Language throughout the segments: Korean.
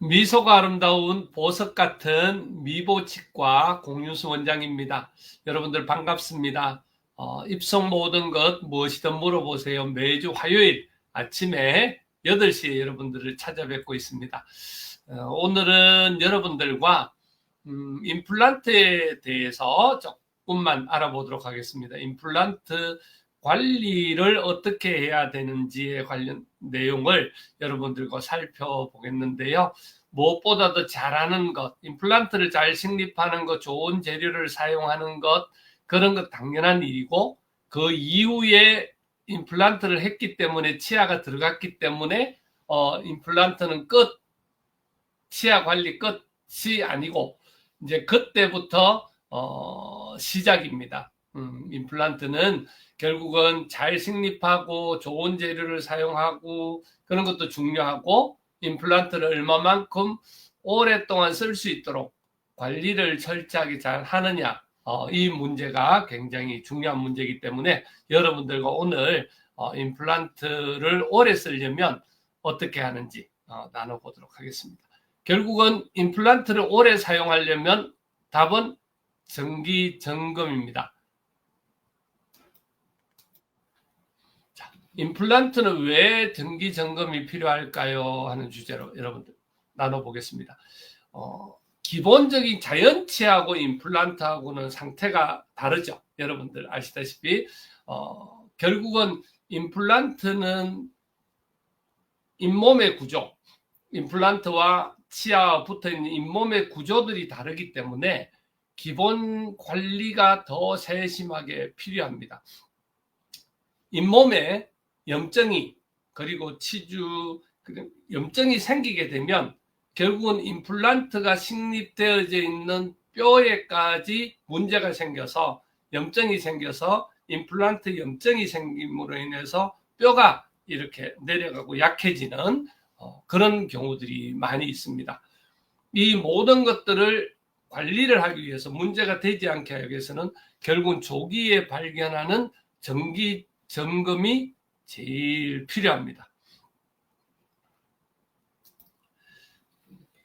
미소가 아름다운 보석 같은 미보치과 공윤수 원장입니다. 여러분들 반갑습니다. 입속 모든 것 무엇이든 물어보세요. 매주 화요일 아침에 8시에 여러분들을 찾아뵙고 있습니다. 오늘은 여러분들과 임플란트에 대해서 조금만 알아보도록 하겠습니다. 임플란트 관리를 어떻게 해야 되는지에 관련 내용을 여러분들과 살펴보겠는데요. 무엇보다도 잘하는 것, 임플란트를 잘 식립하는 것, 좋은 재료를 사용하는 것, 그런 것 당연한 일이고, 그 이후에 임플란트를 했기 때문에 치아가 들어갔기 때문에 임플란트는 끝, 치아 관리 끝이 아니고 이제 그때부터 시작입니다. 임플란트는 결국은 잘 식립하고 좋은 재료를 사용하고 그런 것도 중요하고, 임플란트를 얼마만큼 오랫동안 쓸 수 있도록 관리를 철저하게 잘 하느냐, 이 문제가 굉장히 중요한 문제이기 때문에 여러분들과 오늘 임플란트를 오래 쓰려면 어떻게 하는지 나눠보도록 하겠습니다. 결국은 임플란트를 오래 사용하려면 답은 정기 점검입니다. 자, 임플란트는 왜 정기 점검이 필요할까요? 하는 주제로 여러분들 나눠보겠습니다. 기본적인 자연치하고 임플란트하고는 상태가 다르죠. 여러분들 아시다시피 결국은 임플란트는 잇몸의 구조, 임플란트와 치아와 붙어있는 잇몸의 구조들이 다르기 때문에 기본 관리가 더 세심하게 필요합니다. 잇몸에 염증이, 그리고 치주, 염증이 생기게 되면 결국은 임플란트가 식립되어져 있는 뼈에까지 문제가 생겨서, 염증이 생겨서 임플란트 염증이 생김으로 인해서 뼈가 이렇게 내려가고 약해지는 그런 경우들이 많이 있습니다. 이 모든 것들을 관리를 하기 위해서, 문제가 되지 않게 하기 위해서는 결국은 조기에 발견하는 정기 점검이 제일 필요합니다.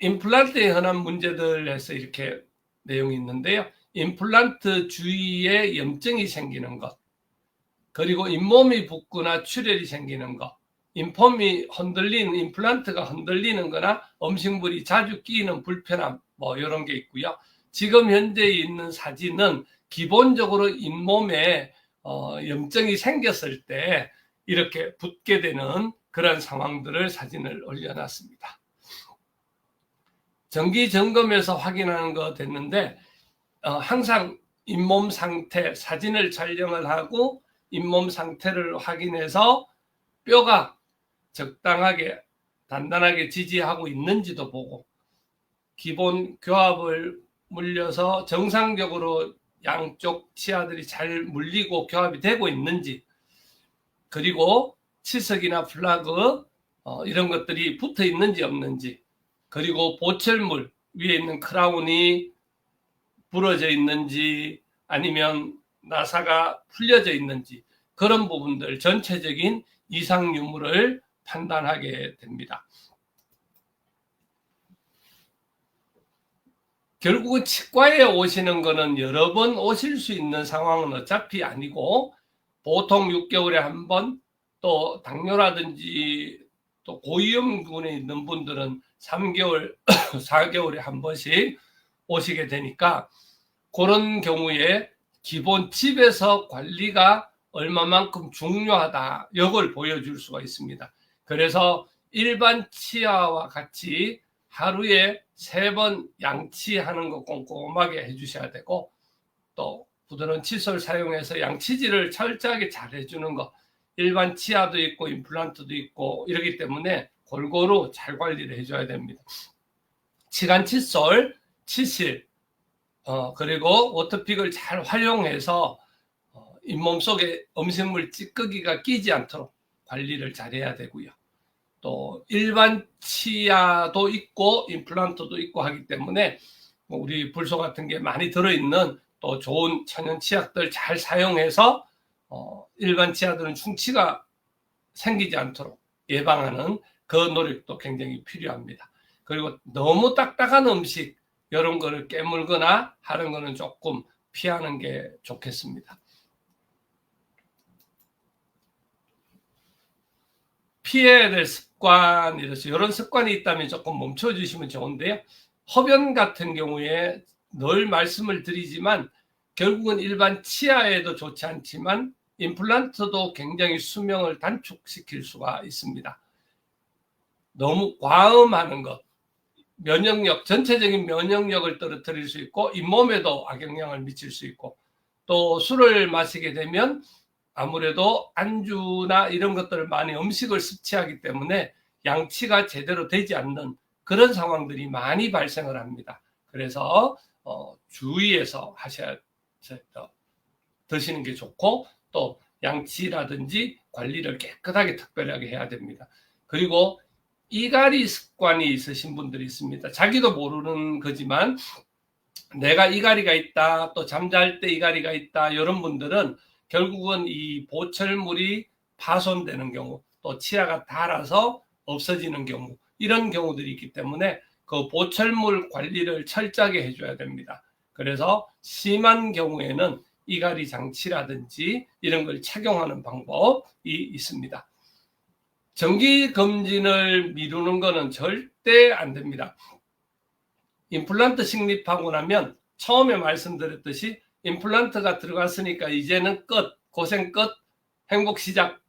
임플란트에 관한 문제들에서 이렇게 내용이 있는데요. 임플란트 주위에 염증이 생기는 것, 그리고 잇몸이 붓거나 출혈이 생기는 것, 임플란트가 흔들리는 거나 음식물이 자주 끼이는 불편함, 이런 게 있고요. 지금 현재 있는 사진은 기본적으로 잇몸에 염증이 생겼을 때 이렇게 붓게 되는 그런 상황들을 사진을 올려놨습니다. 정기 점검에서 확인하는 거 됐는데, 항상 잇몸 상태 사진을 촬영을 하고 잇몸 상태를 확인해서 뼈가 적당하게 단단하게 지지하고 있는지도 보고, 기본 교합을 물려서 정상적으로 양쪽 치아들이 잘 물리고 교합이 되고 있는지, 그리고 치석이나 플라그 이런 것들이 붙어 있는지 없는지, 그리고 보철물 위에 있는 크라운이 부러져 있는지 아니면 나사가 풀려져 있는지, 그런 부분들 전체적인 이상 유무를 판단하게 됩니다. 결국은 치과에 오시는 거는 여러 번 오실 수 있는 상황은 어차피 아니고, 보통 6개월에 한 번, 또 당뇨라든지 또 고위험군에 있는 분들은 3개월, 4개월에 한 번씩 오시게 되니까, 그런 경우에 기본 집에서 관리가 얼마만큼 중요하다, 이걸 보여줄 수가 있습니다. 그래서 일반 치아와 같이 하루에 3번 양치하는 거 꼼꼼하게 해주셔야 되고, 또 부드러운 칫솔 사용해서 양치질을 철저하게 잘 해주는 거, 일반 치아도 있고 임플란트도 있고 이러기 때문에 골고루 잘 관리를 해줘야 됩니다. 치간 칫솔, 치실, 그리고 워터픽을 잘 활용해서 잇몸 속에 음식물 찌꺼기가 끼지 않도록 관리를 잘 해야 되고요. 또 일반 치아도 있고 임플란트도 있고 하기 때문에 우리 불소 같은 게 많이 들어있는 또 좋은 천연 치약들 잘 사용해서 일반 치아들은 충치가 생기지 않도록 예방하는 그 노력도 굉장히 필요합니다. 그리고 너무 딱딱한 음식 이런 거를 깨물거나 하는 거는 조금 피하는 게 좋겠습니다. 피해야 될 습관, 이런 습관이 있다면 조금 멈춰주시면 좋은데요. 흡연 같은 경우에 늘 말씀을 드리지만 결국은 일반 치아에도 좋지 않지만 임플란트도 굉장히 수명을 단축시킬 수가 있습니다. 너무 과음하는 것, 면역력, 전체적인 면역력을 떨어뜨릴 수 있고 잇몸에도 악영향을 미칠 수 있고, 또 술을 마시게 되면 아무래도 안주나 이런 것들을 많이 음식을 섭취하기 때문에 양치가 제대로 되지 않는 그런 상황들이 많이 발생을 합니다. 그래서 주의해서 드시는 게 좋고, 또 양치라든지 관리를 깨끗하게 특별하게 해야 됩니다. 그리고 이갈이 습관이 있으신 분들이 있습니다. 자기도 모르는 거지만 내가 이갈이가 있다, 또 잠잘 때 이갈이가 있다, 이런 분들은 결국은 이 보철물이 파손되는 경우, 또 치아가 닳아서 없어지는 경우, 이런 경우들이 있기 때문에 그 보철물 관리를 철저하게 해줘야 됩니다. 그래서 심한 경우에는 이갈이 장치라든지 이런 걸 착용하는 방법이 있습니다. 정기검진을 미루는 것은 절대 안 됩니다. 임플란트 식립하고 나면 처음에 말씀드렸듯이 임플란트가 들어갔으니까 이제는 끝, 고생 끝, 행복 시작.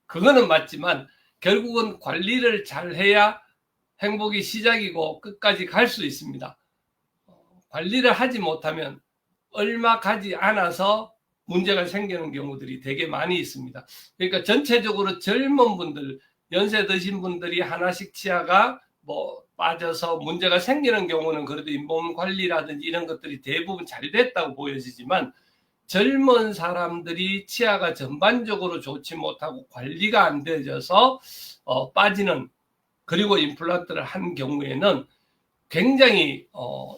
그거는 맞지만 결국은 관리를 잘 해야 행복이 시작이고 끝까지 갈 수 있습니다. 관리를 하지 못하면 얼마 가지 않아서 문제가 생기는 경우들이 되게 많이 있습니다. 그러니까 전체적으로 젊은 분들, 연세 드신 분들이 하나씩 치아가 빠져서 문제가 생기는 경우는 그래도 잇몸 관리라든지 이런 것들이 대부분 잘 됐다고 보여지지만, 젊은 사람들이 치아가 전반적으로 좋지 못하고 관리가 안 되어져서 빠지는, 그리고 임플란트를 한 경우에는 굉장히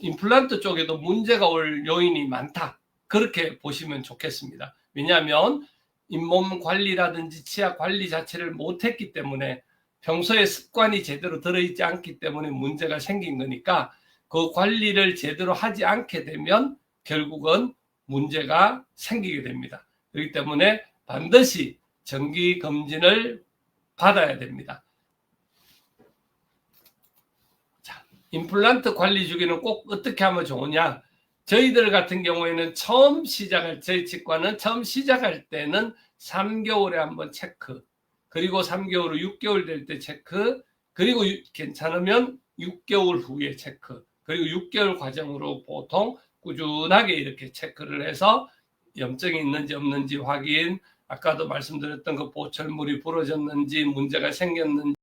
임플란트 쪽에도 문제가 올 요인이 많다, 그렇게 보시면 좋겠습니다. 왜냐하면 잇몸 관리라든지 치아 관리 자체를 못했기 때문에, 평소에 습관이 제대로 들어있지 않기 때문에 문제가 생긴 거니까 그 관리를 제대로 하지 않게 되면 결국은 문제가 생기게 됩니다. 그렇기 때문에 반드시 정기 검진을 받아야 됩니다. 자, 임플란트 관리 주기는 꼭 어떻게 하면 좋으냐? 저희들 같은 경우에는 저희 치과는 처음 시작할 때는 3개월에 한번 체크, 그리고 3개월 후 6개월 될 때 체크, 그리고 괜찮으면 6개월 후에 체크, 그리고 6개월 과정으로 보통 꾸준하게 이렇게 체크를 해서 염증이 있는지 없는지 확인, 아까도 말씀드렸던 그 보철물이 부러졌는지 문제가 생겼는지